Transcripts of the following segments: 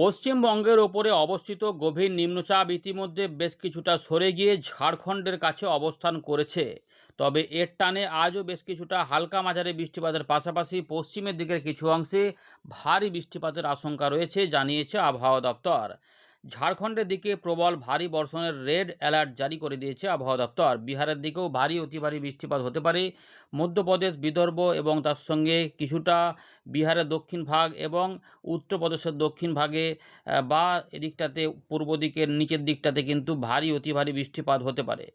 পশ্চিমবঙ্গের ওপরে অবস্থিত গভীর নিম্নচাপ ইতিমধ্যে বেশ কিছুটা সরে গিয়ে ঝাড়খণ্ডের কাছে অবস্থান করেছে। তবে এর টানে আজও বেশ কিছুটা হালকা মাঝারি বৃষ্টিপাতের পাশাপাশি পশ্চিমের দিকের কিছু অংশে ভারী বৃষ্টিপাতের আশঙ্কা রয়েছে জানিয়েছে আবহাওয়া দপ্তর। ঝাড়খণ্ডের দিকে প্রবল ভারী বর্ষণের রেড অ্যালার্ট জারি করে দিয়েছে আবহাওয়া দপ্তর। বিহারের দিকেও ভারী অতি ভারী বৃষ্টিপাত হতে পারে। মধ্যপ্রদেশ, বিদর্ভ এবং তার সঙ্গে কিছুটা বিহারের দক্ষিণ ভাগ এবং উত্তরপ্রদেশের দক্ষিণ ভাগে বা এদিকটাতে পূর্ব দিকের নিচের দিকটাতে কিন্তু ভারী অতি ভারী বৃষ্টিপাত হতে পারে।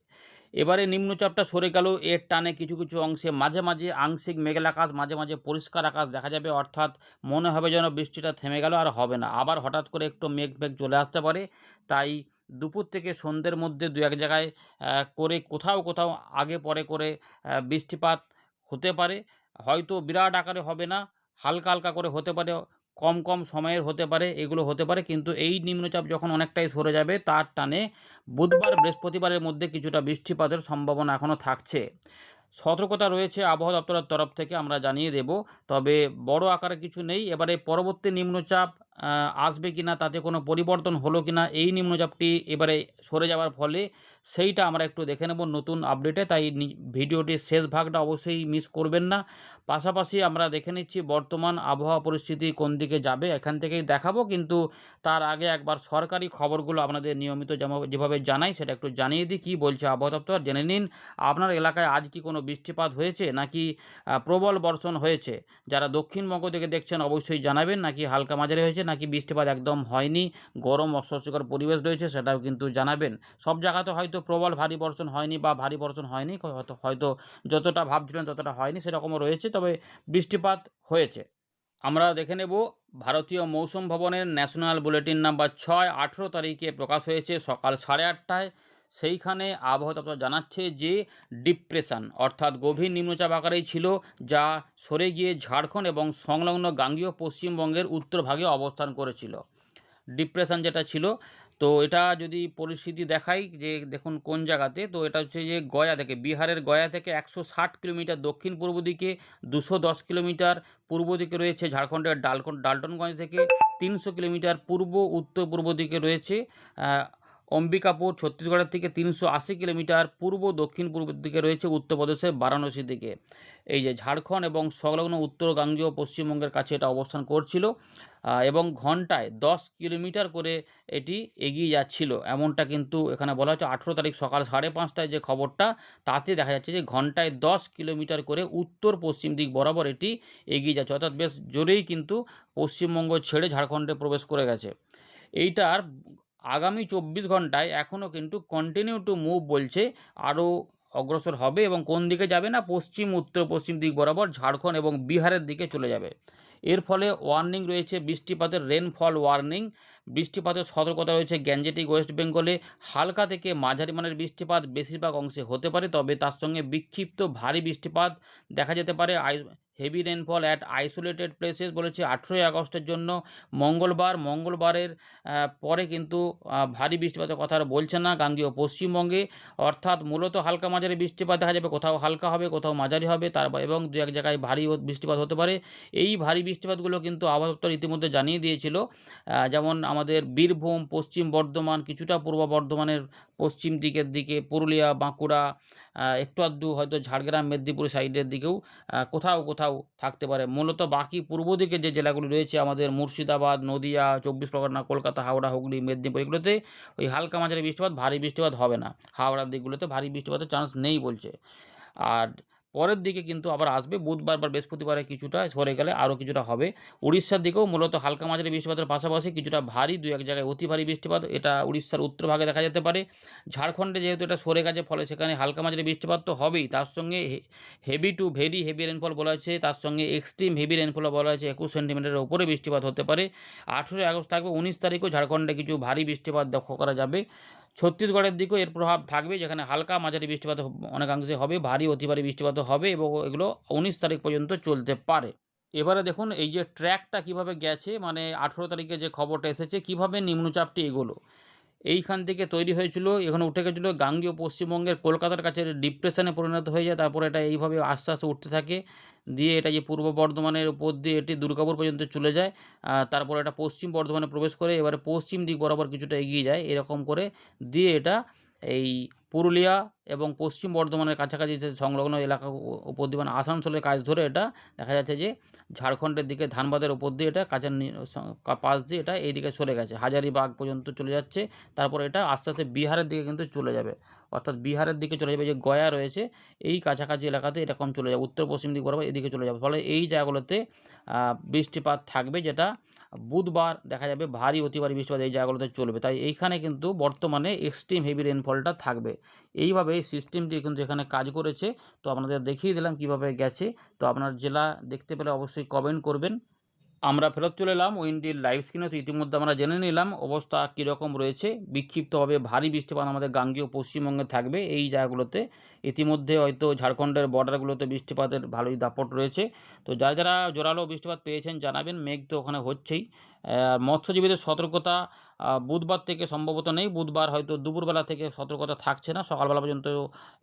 এবারে নিম্নচাপটা সরে গেলেও এর টানে কিছু কিছু অংশে মাঝে মাঝে আংশিক মেঘলা আকাশ, মাঝে মাঝে পরিষ্কার আকাশ দেখা যাবে। অর্থাৎ মনে হবে যেন বৃষ্টিটা থেমে গেল, আর হবে না। আবার হঠাৎ করে একটু মেঘ মেঘ চলে আসতে পারে। তাই দুপুর থেকে সন্ধ্যের মধ্যে দু এক জায়গায় করে কোথাও কোথাও আগে পরে করে বৃষ্টিপাত হতে পারে। হয়তো বিরাট আকারে হবে না, হালকা হালকা করে হতে পারে, কম কম সময়ের হতে পারে, এগুলো হতে পারে। কিন্তু এই নিম্নচাপ যখন অনেকটাই সরে যাবে তার টানে বুধবার বৃহস্পতিবারের মধ্যে কিছুটা বৃষ্টিপাতের সম্ভাবনা এখনও থাকছে। সতর্কতা রয়েছে আবহাওয়া দপ্তরের তরফ থেকে, আমরা জানিয়ে দেব। তবে বড় আকারে কিছু নেই। এবারে পরবর্তী নিম্নচাপ আসবে কিনা, তাতে কোনো পরিবর্তন হলো কিনা এই নিম্নচাপটি এবারে সরে যাওয়ার ফলে, সেইটা আমরা একটু দেখে নেব নতুন আপডেটে। তাই ভিডিওটির শেষ ভাগটা অবশ্যই মিস করবেন না। পাশাপাশি আমরা দেখে নিচ্ছি বর্তমান আবহাওয়া পরিস্থিতি কোন দিকে যাবে, এখান থেকেই দেখাবো। কিন্তু তার আগে একবার সরকারি খবরগুলো আপনাদের নিয়মিত যেভাবে জানাই সেটা একটু জানিয়ে দিই। কী বলছে আবহাওয়া দপ্তর জেনে নিন। আপনার এলাকায় আজ কি কোনো বৃষ্টিপাত হয়েছে, নাকি প্রবল বর্ষণ হয়েছে? যারা দক্ষিণবঙ্গ থেকে দেখছেন অবশ্যই জানাবেন। নাকি হালকা মাঝারি হয়েছে, নাকি বৃষ্টিপাত একদম হয়নি, গরম অস্বস্তিকর পরিবেশ রয়েছে, সেটাও কিন্তু জানাবেন। সব জায়গাতে হয়তো প্রবল ভারী বর্ষণ হয়নি বা ভারী বর্ষণ হয়নি, হয়তো যতটা ভাবছিলেন ততটা হয়নি, সেরকমও রয়েছে। তবে বৃষ্টিপাত হয়েছে। আমরা দেখে নেব ভারতীয় মৌসুম ভবনের ন্যাশনাল বুলেটিন নাম্বার 6 তারিখে প্রকাশ হয়েছে সকাল 8:30টায়। সেইখানে আবহাওয়া দপ্তর জানাচ্ছে যে ডিপ্রেশন অর্থাৎ গভীর নিম্নচাপ আকারেই ছিল, যা সরে গিয়ে ঝাড়খণ্ড এবং সংলগ্ন গাঙ্গেয় পশ্চিমবঙ্গের উত্তরভাগে অবস্থান করেছিল। ডিপ্রেশন যেটা ছিল, তো এটা যদি পরিস্থিতি দেখাই যে দেখুন কোন জায়গাতে, তো এটা হচ্ছে যে গয়া থেকে, বিহারের গয়া থেকে 160 কিলোমিটার দক্ষিণ পূর্ব দিকে, 210 কিলোমিটার পূর্ব দিকে রয়েছে ঝাড়খণ্ডের ডালটনগঞ্জ থেকে, 300 কিলোমিটার পূর্ব উত্তর পূর্ব দিকে রয়েছে অম্বিকাপুর। ছত্তিশগড়ের থেকে 380 কিলোমিটার পূর্ব দক্ষিণ পূর্ব দিকে রয়েছে উত্তরপ্রদেশের বারাণসী দিকে। এই যে ঝাড়খণ্ড এবং সংলগ্ন উত্তর গাঙ্গেয় পশ্চিমবঙ্গের কাছে এটা অবস্থান করছিল এবং ঘন্টায় 10 কিলোমিটার করে এটি এগিয়ে যাচ্ছিল, এমনটা কিন্তু এখানে বলা হচ্ছে। 18 তারিখ সকাল 5:30টায় যে খবরটা, তাতে দেখা যাচ্ছে যে ঘন্টায় 10 কিলোমিটার করে উত্তর পশ্চিম দিক বরাবর এটি এগিয়ে যাচ্ছে। অর্থাৎ বেশ জোরেই কিন্তু পশ্চিমবঙ্গ ছেড়ে ঝাড়খণ্ডে প্রবেশ করে গেছে। এইটার আগামী 24 ঘন্টায় এখনও কিন্তু কন্টিনিউ টু মুভ বলছে, আরও অগ্রসর হবে। এবং কোন দিকে যাবে না, পশ্চিম উত্তর পশ্চিম দিক বরাবর ঝাড়খণ্ড এবং বিহারের দিকে চলে যাবে। এর ফলে ওয়ার্নিং রয়েছে বৃষ্টিপাতের, রেনফল ওয়ার্নিং। বৃষ্টিপাতের সতর্কতা রয়েছে গ্যাঞ্জেটিক ওয়েস্ট বেঙ্গলে। হালকা থেকে মাঝারি মানের বৃষ্টিপাত বেশিরভাগ অংশে হতে পারে, তবে তার সঙ্গে বিক্ষিপ্ত ভারী বৃষ্টিপাত দেখা যেতে পারে। Heavy rainfall at isolated places বলেছে 18 আগস্টের জন্য। মঙ্গলবারের পরে কিন্তু ভারী বৃষ্টিপাতের কথা আর বলছে না গাঙ্গেয় পশ্চিমবঙ্গে। অর্থাৎ মূলত হালকা মাঝারি বৃষ্টিপাত দেখা যাবে, কোথাও হালকা হবে, কোথাও মাঝারি হবে, এবং দু এক জায়গায় ভারী বৃষ্টিপাত হতে পারে। এই ভারী বৃষ্টিপাতগুলো কিন্তু আবহাওয়া দপ্তর ইতিমধ্যে জানিয়ে দিয়েছিল। যেমন আমাদের বীরভূম, পশ্চিম বর্ধমান, কিছুটা পূর্ব বর্ধমানের পশ্চিম দিকের দিকে, পুরুলিয়া, বাঁকুড়া, একটু আধটু হয়তো ঝাড়গ্রাম, মেদিনীপুর সাইডের দিকেও কোথাও কোথাও থাকতে পারে। মূলত বাকি পূর্ব দিকে যে জেলাগুলি রয়েছে আমাদের মুর্শিদাবাদ, নদিয়া, 24 পরগনা, কলকাতা, হাওড়া, হুগলি, মেদিনীপুর, এগুলোতে ওই হালকা মাঝারি বৃষ্টিপাত, ভারী বৃষ্টিপাত হবে না। হাওড়ার দিকগুলোতে ভারী বৃষ্টিপাতের চান্স নেই বলছে। আর পরের দিকে কিন্তু আবার আসবে বুধবার বা বৃহস্পতিবারে, কিছুটা সরে গেলে আরও কিছুটা হবে। উড়িষ্যার দিকেও মূলত হালকা মাঝারি বৃষ্টিপাতের পাশাপাশি কিছুটা ভারী, দু এক জায়গায় অতি ভারী বৃষ্টিপাত, এটা উড়িষ্যার উত্তরভাগে দেখা যেতে পারে। ঝাড়খণ্ডে যেহেতু এটা সরে গেছে, ফলে সেখানে হালকা মাঝারি বৃষ্টিপাত তো হবেই, তার সঙ্গে heavy two very heavy rainfall বলা হয়েছে, তার সঙ্গে এক্সট্রিম হেভি রেনফলও বলা হয়েছে। 21 সেন্টিমিটারের ওপরে বৃষ্টিপাত হতে পারে। 18 আগস্ট থাকবে। 19 তারিখও ঝাড়খণ্ডে কিছু ভারী বৃষ্টিপাত লক্ষ্য করা যাবে। ছত্তিশগড়ের দিকেও এর প্রভাব থাকবে, যেখানে হালকা মাঝারি বৃষ্টিপাত অনেকাংশে হবে, ভারী অতি ভারী বৃষ্টিপাতও হবে, এবং এগুলো 19 তারিখ পর্যন্ত চলতে পারে। এবারে দেখুন এই যে ট্র্যাকটা কিভাবে গেছে, মানে 18 তারিখে যে খবরটা এসেছে, কিভাবে নিম্নচাপটি এগোলো। এইখান থেকে তৈরি হয়েছিল, এখানে উঠে গেছিলো গাঙ্গেয় পশ্চিমবঙ্গের কলকাতার কাছে ডিপ্রেশনে পরিণত হয়ে যায়। তারপরে এটা এইভাবে আস্তে, আস্তে উঠতে থাকে। দিয়ে এটা যে পূর্ব বর্ধমানের উপর দিয়ে এটি দুর্গাপুর পর্যন্ত চলে যায়। তারপরে এটা পশ্চিম বর্ধমানে প্রবেশ করে এবারে পশ্চিম দিক বরাবর কিছুটা এগিয়ে যায়। এরকম করে দিয়ে এটা এই পুরুলিয়া এবং পশ্চিম বর্ধমানের কাছাকাছি যে সংলগ্ন এলাকা উপর দিয়ে মানে আসানসোলের কাছ ধরে এটা দেখা যাচ্ছে যে ঝাড়খণ্ডের দিকে ধানবাদের উপর দিয়ে এটা কাছের পাশ দিয়ে এটা এইদিকে সরে গেছে। হাজারিবাগ পর্যন্ত চলে যাচ্ছে। তারপরে এটা আস্তে, আস্তে বিহারের দিকে কিন্তু চলে যাবে। অর্থাৎ বিহারের দিকে চলে যাবে, যে গয়া রয়েছে এই কাছাকাছি এলাকাতে এরকম চলে যাবে। উত্তর পশ্চিম দিক বরাবর এদিকে চলে যাবে। ফলে এই জায়গাগুলোতে বৃষ্টিপাত থাকবে, যেটা বুধবার দেখা যাবে ভারী অতি ভারী বৃষ্টিপাত এই জায়গাগুলোতে চলবে। তাই এইখানে কিন্তু বর্তমানে এক্সট্রিম হেভি রেনফলটা থাকবে। এইভাবে এই সিস্টেমটি কিন্তু এখানে কাজ করেছে। তো আপনাদের দেখিয়ে দিলাম কীভাবে গেছে। তো আপনার জেলা দেখতে পেলে অবশ্যই কমেন্ট করবেন। আমরা ফেরত চলে এলাম উইন্ডির লাইভ স্ক্রিনে। তো ইতিমধ্যে আমরা জেনে নিলাম অবস্থা কীরকম রয়েছে। বিক্ষিপ্তভাবে ভারী বৃষ্টিপাত আমাদের গাঙ্গেয় পশ্চিমবঙ্গে থাকবে এই জায়গাগুলোতে। ইতিমধ্যে হয়তো ঝাড়খণ্ডের বর্ডারগুলোতে বৃষ্টিপাতের ভালোই দাপট রয়েছে। তো যারা যারা জোরালো বৃষ্টিপাত পেয়েছেন জানাবেন। মেঘ তো ওখানে হচ্ছেই। মৎস্যজীবীদের সতর্কতা বুধবার থেকে সম্ভবত নেই। বুধবার হয়তো দুপুরবেলা থেকে সতর্কতা থাকছে না, সকালবেলা পর্যন্ত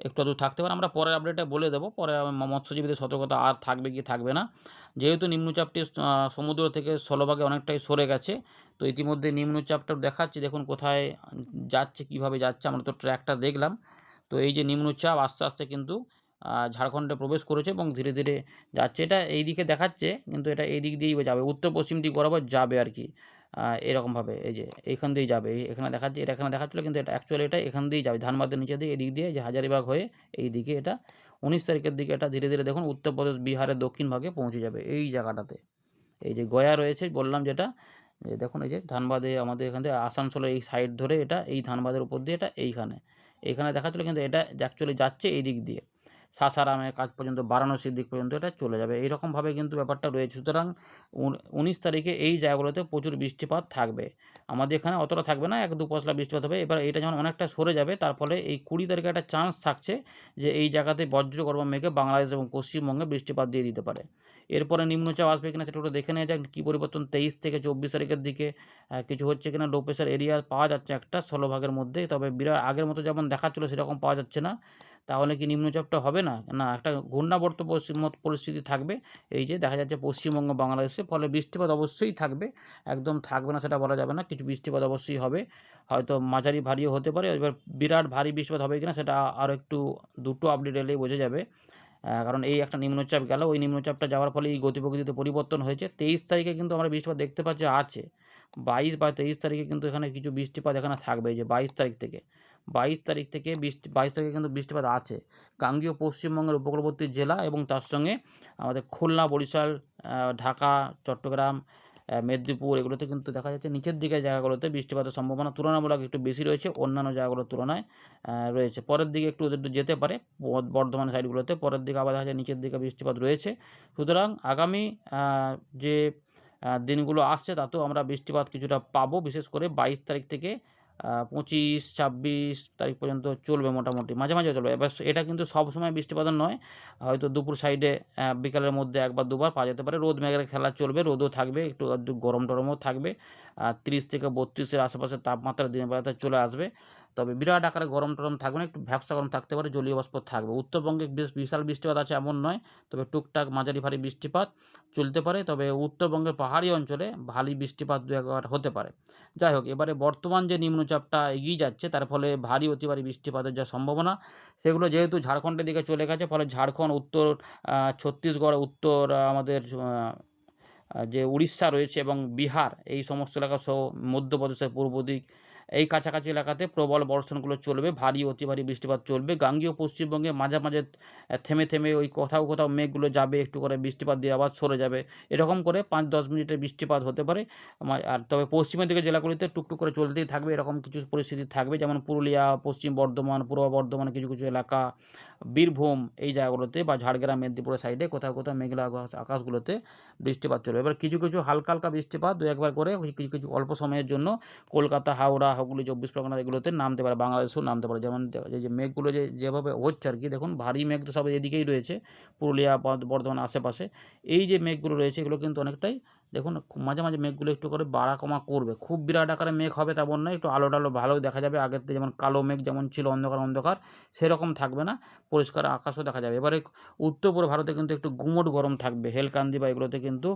একটু আধটু থাকতে পারে। আমরা পরের আপডেটে বলে দেবো পরে মৎস্যজীবীদের সতর্কতা আর থাকবে কি থাকবে না। যেহেতু নিম্নচাপটি সমুদ্র থেকে স্থলভাগে অনেকটাই সরে গেছে। তো ইতিমধ্যে নিম্নচাপটা দেখাচ্ছি, দেখুন কোথায় যাচ্ছে, কিভাবে যাচ্ছে। আমরা তো ট্র্যাকটা দেখলাম। তো এই যে নিম্নচাপ আস্তে আস্তে কিন্তু ঝাড়খণ্ডে প্রবেশ করেছে এবং ধীরে ধীরে যাচ্ছে। এটা এই দিকে দেখাচ্ছে, কিন্তু এটা এই দিক দিয়েই যাবে, উত্তর পশ্চিম দিক বরাবর যাবে আর কি। এরকমভাবে এই যে এইখান দিয়েই যাবে। এখানে দেখাচ্ছে, এটা এখানে দেখাচ্ছিলো, কিন্তু এটা অ্যাকচুয়ালি এটা এখান দিয়েই যাবে, ধানবাদের নিচে দিয়ে এদিক দিয়ে যে হাজারিবাগ হয়ে এই দিকে এটা 19 তারিখের দিকে এটা ধীরে ধীরে দেখুন উত্তরপ্রদেশ বিহারের দক্ষিণ ভাগে পৌঁছে যাবে এই জায়গাটাতে। এই যে গয়া রয়েছে বললাম যেটা, যে দেখুন এই যে ধানবাদে আমাদের এখান থেকে আসানসোলের এই সাইড ধরে এটা এই ধানবাদের উপর দিয়ে এটা এইখানে দেখাচ্ছিলো, কিন্তু এটা অ্যাকচুয়ালি যাচ্ছে এই দিক দিয়ে সাসারামের কাছ পর্যন্ত, বারাণসীর দিক পর্যন্ত এটা চলে যাবে। এইরকমভাবে কিন্তু ব্যাপারটা রয়েছে। সুতরাং 19 তারিখে এই জায়গাগুলোতে প্রচুর বৃষ্টিপাত থাকবে। আমাদের এখানে অতটা থাকবে না, 1-2 পশলা বৃষ্টিপাত হবে। এবার এটা যখন অনেকটা সরে যাবে, তার ফলে এই 20 তারিখে একটা চান্স থাকছে যে এই জায়গাতে বজ্রগর্ভ মেঘে বাংলাদেশ এবং পশ্চিমবঙ্গে বৃষ্টিপাত দিয়ে দিতে পারে। এরপরে নিম্নচাপ আসবে কিনা সেটা একটু দেখে নেওয়া যাক কী পরিবর্তন 23 থেকে 24 তারিখের দিকে কিছু হচ্ছে কিনা। লো প্রেশার এরিয়া পাওয়া যাচ্ছে একটা স্থলভাগের মধ্যে, তবে বিরাট আগের মতো যেমন দেখাচ্ছিলো সেরকম পাওয়া যাচ্ছে না। তাহলে কি নিম্নচাপটা হবে না? না, একটা ঘূর্ণাবর্ত পরিস্থিতি থাকবে। এই যে দেখা যাচ্ছে পশ্চিমবঙ্গ, বাংলাদেশে, ফলে বৃষ্টিপাত অবশ্যই থাকবে। একদম থাকবে না সেটা বলা যাবে না। কিছু বৃষ্টিপাত অবশ্যই হবে। হয়তো মাঝারি ভারীও হতে পারে। এবার বিরাট ভারী বৃষ্টিপাত হবে কিনা সেটা আরও একটু 2টো আপডেট এলেই বোঝা যাবে। কারণ এই একটা নিম্নচাপ গেল, ওই নিম্নচাপটা যাওয়ার ফলে এই গতি-প্রকৃতিতে পরিবর্তন হয়েছে। 23 তারিখে কিন্তু আমরা বৃষ্টিপাত দেখতে পাচ্ছি আছে। 22 বা 23 তারিখে কিন্তু এখানে কিছু বৃষ্টিপাত এখানে থাকবে। এই যে 22 তারিখ থেকে 22 তারিখে কিন্তু বৃষ্টিপাত আছে। গাঙ্গেয় পশ্চিমবঙ্গের উপকূলবর্তী জেলা এবং তার সঙ্গে আমাদের খুলনা, বরিশাল, ঢাকা, চট্টগ্রাম, মেদিনীপুর এগুলোতে কিন্তু দেখা যাচ্ছে নিচের দিকের জায়গাগুলোতে বৃষ্টিপাতের সম্ভাবনা তুলনামূলক একটু বেশি রয়েছে অন্যান্য জায়গাগুলোর তুলনায় রয়েছে। পরের দিকে একটু যেতে পারে বর্ধমান সাইডগুলোতে, পরের দিকে আবার দেখা যায় নিচের দিকে বৃষ্টিপাত রয়েছে। সুতরাং আগামী যে দিনগুলো আসছে তাতেও আমরা বৃষ্টিপাত কিছুটা পাবো। বিশেষ করে 22 তারিখ থেকে 25-26 তারিখ পর্যন্ত চলবে মোটামুটি, মাঝে মাঝে চলবে। এবার এটা কিন্তু সবসময় বৃষ্টিপাতের নয়, হয়তো দুপুর সাইডে বিকালের মধ্যে একবার দুবার পাওয়া যেতে পারে। রোদ মেঘের খেলা চলবে, রোদও থাকবে, একটু আধটু গরম টরমও থাকবে। 30 থেকে 32-এর আশেপাশে তাপমাত্রা দিনের বেলাতে চলে আসবে। তবে বিরাট আকারে গরম টরম থাকবে না, একটু ভ্যাপসা গরম থাকতে পারে, জলীয় বাষ্প থাকবে। উত্তরবঙ্গে বেশ বিশাল বৃষ্টিপাত আছে এমন নয়, তবে টুকটাক মাঝারি ভারী বৃষ্টিপাত চলতে পারে। তবে উত্তরবঙ্গের পাহাড়ি অঞ্চলে ভারী বৃষ্টিপাত 2-1 হতে পারে। যাই হোক, এবারে বর্তমান যে নিম্নচাপটা এগিয়ে যাচ্ছে তার ফলে ভারী অতি ভারী বৃষ্টিপাতের যা সম্ভাবনা, সেগুলো যেহেতু ঝাড়খণ্ডের দিকে চলে গেছে, ফলে ঝাড়খণ্ড, উত্তর ছত্তিশগড়, উত্তর আমাদের যে উড়িষ্যা রয়েছে এবং বিহার, এই সমস্ত এলাকা সহ মধ্যপ্রদেশের পূর্ব দিক, এই কাছাকাছি এলাকাতে প্রবল বর্ষণগুলো চলবে, ভারী অতি ভারী বৃষ্টিপাত চলবে। গাঙ্গেয় পশ্চিমবঙ্গে মাঝে মাঝে থেমে থেমে ওই কোথাও কোথাও মেঘগুলো যাবে, একটু করে বৃষ্টিপাত দিয়ে আবার সরে যাবে। এরকম করে 5-10 মিনিটের বৃষ্টিপাত হতে পারে। আর তবে পশ্চিমের দিকে জেলাগুলিতে টুকটুক করে চলতেই থাকবে, এরকম কিছু পরিস্থিতি থাকবে। যেমন পুরুলিয়া, পশ্চিম বর্ধমান, পূর্ব বর্ধমানের কিছু কিছু এলাকা, বীরভূম এই জায়গাগুলোতে, বা ঝাড়গ্রাম, মেদিনীপুরের সাইডে কোথাও কোথাও মেঘলা আকাশগুলোতে বৃষ্টিপাত চলবে। এবার কিছু কিছু হালকা হালকা বৃষ্টিপাত 2-1 করে কিছু কিছু অল্প সময়ের জন্য কলকাতা, হাওড়া, হুগলি, 24 পরগনা এগুলোতে নামতে পারে, বাংলাদেশেও নামতে পারে। যেমন এই যে মেঘগুলো যেভাবে হচ্ছে আর কি, দেখুন ভারী মেঘ তো সব এদিকেই রয়েছে, পুরুলিয়া, বর্ধমান আশেপাশে। এই যে মেঘগুলো রয়েছে এগুলো কিন্তু অনেকটাই দেখুন মাঝে মাঝে মেঘগুলো একটু করে বাড়া কমা করবে, খুব বিরাট আকারে মেঘ হবে তেমন নয়, একটু আলো টালো ভালোই দেখা যাবে। আগের থেকে যেমন কালো মেঘ যেমন ছিল অন্ধকার অন্ধকার সেরকম থাকবে না, পরিষ্কার আকাশও দেখা যাবে। এবারে উত্তর পূর্ব ভারতে কিন্তু একটু গুমোট গরম থাকবে, হেলকান্দি বা এগুলোতে কিন্তু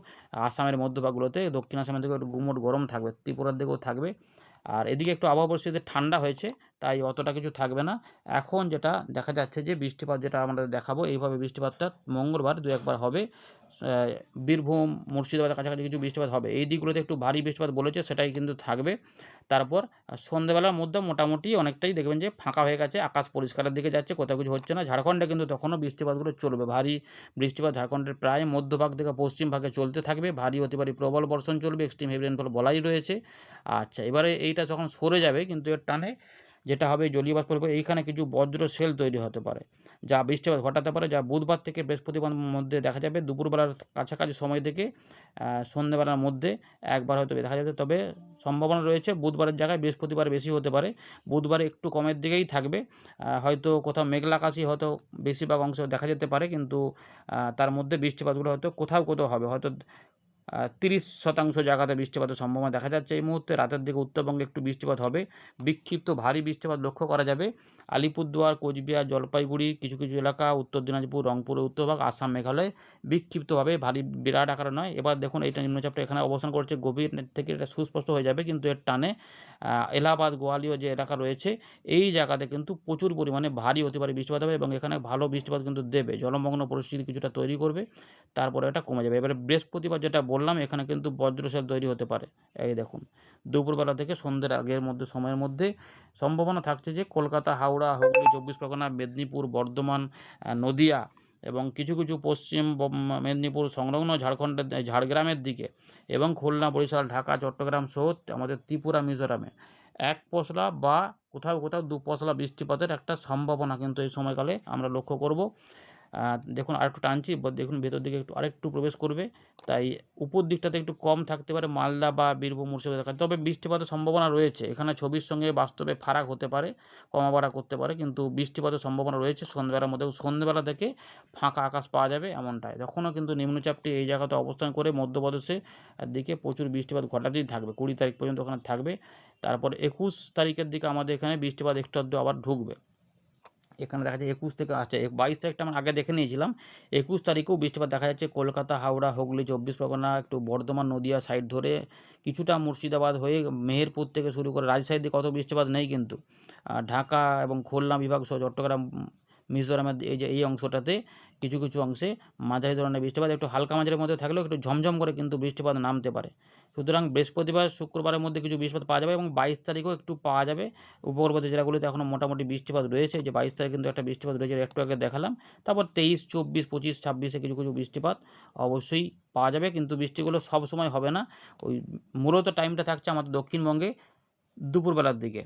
আসামের মধ্যভাগগুলোতে, দক্ষিণ আসামের দিকে একটু গুমোট গরম থাকবে, ত্রিপুরার দিকেও থাকবে। আর এদিকে একটু আবহাওয়া পরিস্থিতি ঠান্ডা হয়েছে, তাই অতটা কিছু থাকবে না। এখন যেটা দেখা যাচ্ছে যে বৃষ্টিপাত যেটা আমরা দেখাবো, এইভাবে বৃষ্টিপাতটা মঙ্গলবার দু একবার হবে। বীরভূম, মুর্শিদাবাদের কাছাকাছি কিছু বৃষ্টিপাত হবে। এই দিকগুলোতে একটু ভারী বৃষ্টিপাত বলেছে, সেটাই কিন্তু থাকবে। তারপর সন্ধ্যেবেলার মধ্যে মোটামুটি অনেকটাই দেখবেন যে ফাঁকা হয়ে গেছে, আকাশ পরিষ্কারের দিকে যাচ্ছে, কোথাও কিছু হচ্ছে না। ঝাড়খণ্ডে কিন্তু তখনও বৃষ্টিপাতগুলো চলবে, ভারী বৃষ্টিপাত ঝাড়খণ্ডের প্রায় মধ্যভাগ থেকে পশ্চিম ভাগে চলতে থাকবে। ভারী অতি ভারী প্রবল বর্ষণ চলবে, এক্সট্রিম হেভি রেনফল বলাই রয়েছে। আচ্ছা, এবারে এইটা যখন সরে যাবে কিন্তু এর টানে যেটা হবে, জলীয় বাষ্প এইখানে কিছু বজ্র সেল তৈরি হতে পারে, যা বৃষ্টিপাত ঘটাতে পারে, যা বুধবার থেকে বৃহস্পতিবার মধ্যে দেখা যাবে। দুপুরবেলার কাছাকাছি সময় থেকে সন্ধ্যেবেলার মধ্যে একবার হয়তো দেখা যাবে, তবে সম্ভাবনা রয়েছে বুধবারের জায়গায় বৃহস্পতিবার বেশি হতে পারে। বুধবারে একটু কমের দিকেই থাকবে, হয়তো কোথাও মেঘলা আকাশই হয়তো বেশিরভাগ অংশ দেখা যেতে পারে, কিন্তু তার মধ্যে বৃষ্টিপাতগুলো হয়তো কোথাও কোথাও হবে, হয়তো ৩০% জায়গাতে বৃষ্টিপাতের সম্ভাবনা দেখা যাচ্ছে এই মুহূর্তে। রাতের দিকে উত্তরবঙ্গে একটু বৃষ্টিপাত হবে, বিক্ষিপ্ত ভারী বৃষ্টিপাত লক্ষ্য করা যাবে। আলিপুরদুয়ার, কোচবিহার, জলপাইগুড়ি, কিছু কিছু এলাকা, উত্তর দিনাজপুর, রংপুরের উত্তরভাগ, আসাম, মেঘালয় বিক্ষিপ্তভাবে, ভারী বিরাট আকারে নয়। এবার দেখুন এইটা নিম্নচাপটা এখানে অবস্থান করছে, গভীর থেকে এটা সুস্পষ্ট হয়ে যাবে, কিন্তু এর টানে এলাহাবাদ, গোয়ালিয়র যে এলাকা রয়েছে এই জায়গাতে কিন্তু প্রচুর পরিমাণে ভারী অতি ভারী বৃষ্টিপাত হবে, এবং এখানে ভালো বৃষ্টিপাত কিন্তু দেবে, জলমগ্ন পরিস্থিতি কিছুটা তৈরি করবে, তারপরে এটা কমে যাবে। এবারে বৃহস্পতিবার যেটা বললাম, এখানে কিন্তু বজ্রসেল তৈরি হতে পারে। এই দেখুন দুপুরবেলা থেকে সন্ধ্যের আগের মধ্যে সময়ের মধ্যে সম্ভাবনা থাকছে যে কলকাতা, হাওড়া, হুগলি, 24 পরগনা, মেদিনীপুর, বর্ধমান, নদিয়া এবং কিছু কিছু পশ্চিম মেদিনীপুর সংলগ্ন ঝাড়খণ্ডের ঝাড়গ্রামের দিকে, এবং খুলনা, বরিশাল, ঢাকা, চট্টগ্রাম সহ আমাদের ত্রিপুরা, মিজোরামে এক পশলা বা কোথাও কোথাও দু পশলা বৃষ্টিপাতের একটা সম্ভাবনা কিন্তু এই সময়কালে আমরা লক্ষ্য করব। দেখুন আরেকটু টানছি, দেখুন ভেতর দিকে একটু আরেকটু প্রবেশ করবে, তাই উপর দিকটাতে একটু কম থাকতে পারে মালদা বা বীরভূম, মুর্শিদাবাদ, তবে বৃষ্টিপাতের সম্ভাবনা রয়েছে। এখানে ছবির সঙ্গে বাস্তবে ফারাক হতে পারে, কমা বাড়া করতে পারে, কিন্তু বৃষ্টিপাতের সম্ভাবনা রয়েছে সন্ধ্যেবেলার মধ্যে। সন্ধ্যেবেলা থেকে ফাঁকা আকাশ পাওয়া যাবে এমনটাই। তখনও কিন্তু নিম্নচাপটি এই জায়গাতে অবস্থান করে মধ্যপ্রদেশের দিকে প্রচুর বৃষ্টিপাত ঘটাতেই থাকবে, 20 তারিখ পর্যন্ত ওখানে থাকবে। তারপর 21 তারিখের দিকে আমাদের এখানে বৃষ্টিপাত একটু আধটু আবার ঢুকবে। এখানে দেখা যাচ্ছে 21 থেকে, আচ্ছা 22 তারিখটা আমরা আগে দেখে নিয়েছিলাম। 21 তারিখেও বৃষ্টিপাত দেখা যাচ্ছে কলকাতা, হাওড়া, হুগলি, 24 পরগনা, একটু বর্ধমান, নদিয়া সাইড ধরে, কিছুটা মুর্শিদাবাদ হয়ে মেহেরপুর থেকে শুরু করে রাজশাহীর দিকে অত বৃষ্টিপাত নেই, কিন্তু ঢাকা এবং খুলনা বিভাগ সহ চট্টগ্রাম, মিজোরামের এই যে এই অংশটাতে কিছু কিছু অংশে মাঝারি ধরনের বৃষ্টিপাত, একটু হালকা মাঝারির মধ্যে থাকলেও একটু ঝমঝম করে কিন্তু বৃষ্টিপাত নামতে পারে। সুতরাং বৃহস্পতিবার, শুক্রবারের মধ্যে কিছু বৃষ্টিপাত পাওয়া যাবে, এবং 22 তারিখেও একটু পাওয়া যাবে। উপকূলবর্তী জেলাগুলিতে এখনও মোটামুটি বৃষ্টিপাত রয়েছে, যে 22 তারিখে কিন্তু একটা বৃষ্টিপাত রয়েছে, একটু আগে দেখালাম। তারপর 23, 24, 25, 26-এ কিছু কিছু বৃষ্টিপাত অবশ্যই পাওয়া যাবে, কিন্তু বৃষ্টিগুলো সব সময় হবে না। ওই মূলত টাইমটা থাকছে আমাদের দক্ষিণবঙ্গে দুপুরবেলার দিকে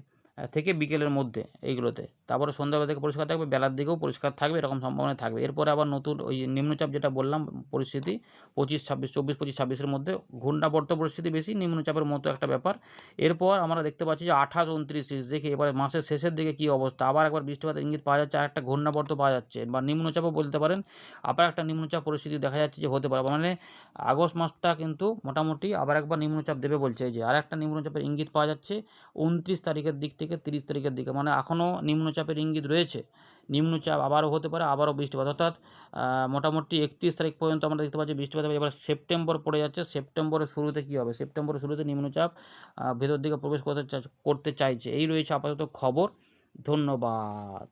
থেকে বিকেলের মধ্যে এইগুলোতে। তারপরে সন্ধ্যাবেলা থেকে পরিষ্কার থাকবে, বেলার দিকেও পরিষ্কার থাকবে, এরকম সম্ভাবনা থাকবে। এরপরে আবার নতুন ওই নিম্নচাপ যেটা বললাম পরিস্থিতি 25, 26, 24, 25, 26-এর মধ্যে ঘূর্ণাবর্ত পরিস্থিতি বেশি, নিম্নচাপের মতো একটা ব্যাপার। এরপর আমরা দেখতে পাচ্ছি যে 28, 29 দেখি এবারে মাসের শেষের দিকে কী অবস্থা। আবার একবার বৃষ্টিপাতের ইঙ্গিত পাওয়া যাচ্ছে, আরেকটা ঘূর্ণাবর্ত পাওয়া যাচ্ছে, বা নিম্নচাপও বলতে পারেন। আবার একটা নিম্নচাপ পরিস্থিতি দেখা যাচ্ছে যে হতে পারে, মানে আগস্ট মাসটা কিন্তু মোটামুটি আবার একবার নিম্নচাপ দেবে বলছে। এই যে আরেকটা নিম্নচাপের ইঙ্গিত পাওয়া যাচ্ছে 29 তারিখের দিক থেকে 30 তারিখের দিকে, মানে এখনও নিম্নচাপের ইঙ্গিত রয়েছে। নিম্নচাপ আবারও হতে পারে, আবারও বৃষ্টিপাত, অর্থাৎ মোটামুটি 31 তারিখ পর্যন্ত আমরা দেখতে পাচ্ছি বৃষ্টিপাত হবে। এবার সেপ্টেম্বর পড়ে যাচ্ছে, সেপ্টেম্বরের শুরুতে কী হবে, সেপ্টেম্বরের শুরুতে নিম্নচাপ ভেতর দিকে প্রবেশ করতে চাইছে। এই রয়েছে আপাতত খবর। ধন্যবাদ।